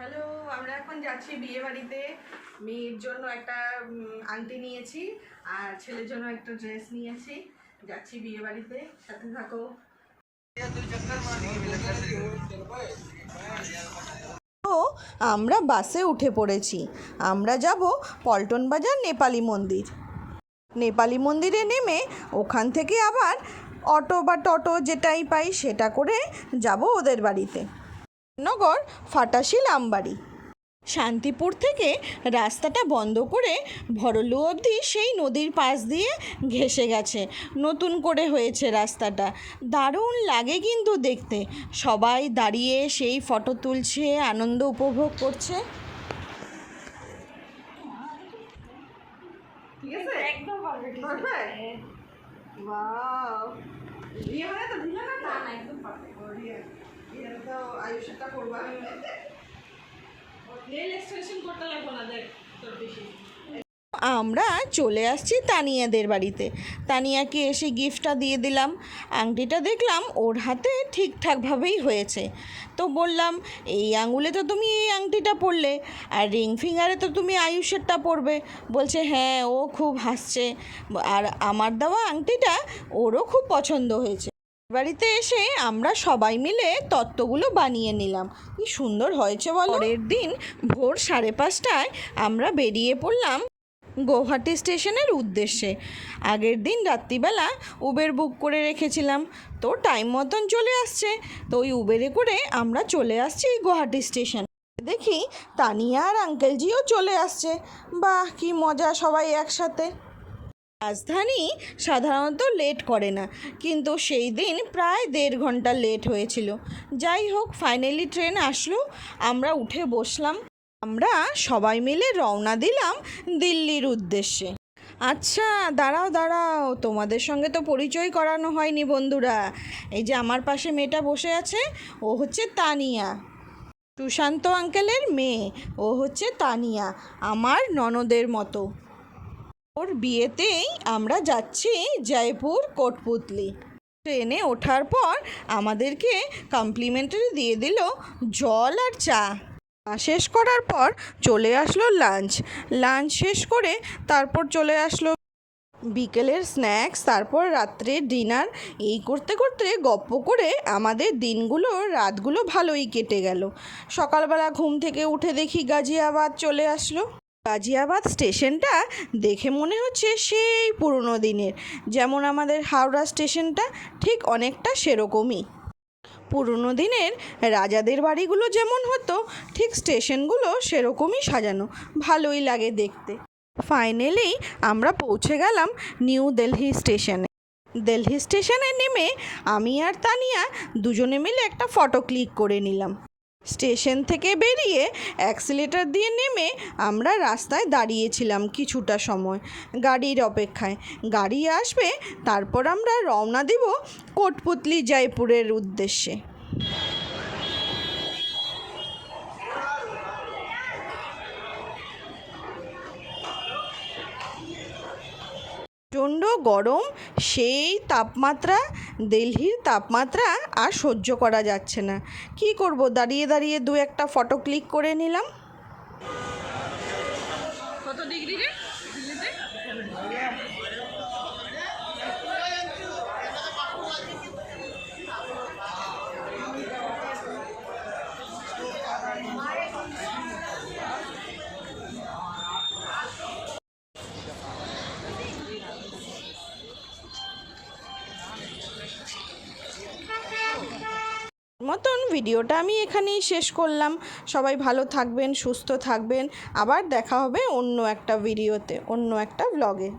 Hello, আমরা এখন যাচ্ছি বিয়ে বাড়িতে। মেয়ের জন্য একটা আংটি নিয়েছি আর ছেলের জন্য একটা ড্রেস নিয়েছি। যাচ্ছি বিয়ে বাড়িতে, সাথে থাকো। তো আমরা বাসে উঠে পড়েছি। আমরা যাব পল্টন বাজার নেপালি মন্দির। নেপালি মন্দিরে নেমে ওখান থেকে আবার অটো বা টোটো যেটাই পাই সেটা করে যাব ওদের বাড়িতে। নগর ফাটাশিল আমবাড়ি। শান্তিপুর থেকে রাস্তাটা বন্ধ করে ভরলু অবধি সেই নদীর পাশ দিয়ে ঘেঁষে গেছে। নতুন করে হয়েছে রাস্তাটা, দারুণ লাগে কিন্তু দেখতে। সবাই দাঁড়িয়ে সেই ফটো তুলছে, আনন্দ উপভোগ করছে। ঠিক আছে, একদম পারফেক্ট। ওয়াও, বিয়ে হয় তো দিলে না? না, একদম পারফেক্ট। বিয়েটা তো আয়ুষটা করবা। আমরা চলে আসছি তানিয়াদের বাড়িতে। তানিয়াকে এসে গিফটটা দিয়ে দিলাম। আংটিটা দেখলাম ওর হাতে ঠিকঠাকভাবেই হয়েছে, তো বললাম এই আঙুলে তো তুমি এই আংটিটা পরলে, আর রিং ফিঙ্গারে তো তুমি আয়ুষেরটা পরবে। বলছে হ্যাঁ, ও খুব হাসছে, আর আমার দেওয়া আংটিটা ওরও খুব পছন্দ হয়েছে। বাড়িতে এসে আমরা সবাই মিলে তত্ত্বগুলো বানিয়ে নিলাম। কি সুন্দর হয়েছে বলো। পরের দিন ভোর 5:30টায় আমরা বেরিয়ে পড়লাম গৌহাটি স্টেশনের উদ্দেশ্যে। আগের দিন রাত্রিবেলা উবের বুক করে রেখেছিলাম, তো টাইম মতন চলে আসছে। তো ওই উবেরে করে আমরা চলে আসছি গৌহাটি স্টেশন। দেখি তানিয়া আর আঙ্কেলজিও চলে আসছে। বাহ, কি মজা, সবাই একসাথে। রাজধানী সাধারণত লেট করে না, কিন্তু সেই দিন প্রায় 1.5 ঘন্টা লেট হয়েছিল। যাই হোক, ফাইনালি ট্রেন আসলো, আমরা উঠে বসলাম। আমরা সবাই মিলে রওনা দিলাম দিল্লির উদ্দেশ্যে। আচ্ছা, দাঁড়াও, তোমাদের সঙ্গে তো পরিচয় করানো হয়নি বন্ধুরা। এই যে আমার পাশে মেয়েটা বসে আছে, ও হচ্ছে তানিয়া, সুশান্ত আঙ্কেলের মেয়ে। ও হচ্ছে তানিয়া, আমার ননদের মতো। ওর বিয়েতেই আমরা যাচ্ছি জয়পুর কোটপুতলি। ট্রেনে ওঠার পর আমাদেরকে কমপ্লিমেন্টারি দিয়ে দিল জল আর চা। শেষ করার পর চলে আসলো লাঞ্চ শেষ করে তারপর চলে আসলো বিকেলের স্ন্যাক্স, তারপর রাত্রের ডিনার। এই করতে করতে গপ্প করে আমাদের রাতগুলো ভালোই কেটে গেল। সকালবেলা ঘুম থেকে উঠে দেখি গাজিয়াবাদ চলে আসলো। গাজিয়াবাদ স্টেশনটা দেখে মনে হচ্ছে সেই পুরনো দিনের, যেমন আমাদের হাওড়া স্টেশনটা ঠিক অনেকটা সেরকমই। পুরনো দিনের রাজাদের বাড়িগুলো যেমন হতো, ঠিক স্টেশনগুলো সেরকমই সাজানো, ভালোই লাগে দেখতে। ফাইনালি আমরা পৌঁছে গেলাম নিউ দিল্লি স্টেশনে। দিল্লি স্টেশনে নেমে আমি আর তানিয়া দুজনে মিলে একটা ফটো ক্লিক করে নিলাম। স্টেশন থেকে বেরিয়ে অ্যাক্সিলেটার দিয়ে নেমে আমরা রাস্তায় দাঁড়িয়েছিলাম কিছুটা সময় গাড়ির অপেক্ষায়। গাড়ি আসবে, তারপর আমরা রওনা দিব কোটপুতলি জয়পুরের উদ্দেশ্যে। প্রচণ্ড গরম, সেই তাপমাত্রা, দিল্লির তাপমাত্রা আর সহ্য করা যাচ্ছে না। কি করব, দাঁড়িয়ে দাঁড়িয়ে 2-1টা ফটো ক্লিক করে নিলাম। কত ডিগ্রি রে দিল্লিতে? মতন ভিডিওটা আমি এখানেই শেষ করলাম। সবাই ভালো থাকবেন, সুস্থ থাকবেন। আবার দেখা হবে অন্য একটা ভিডিওতে, অন্য একটা ব্লগে।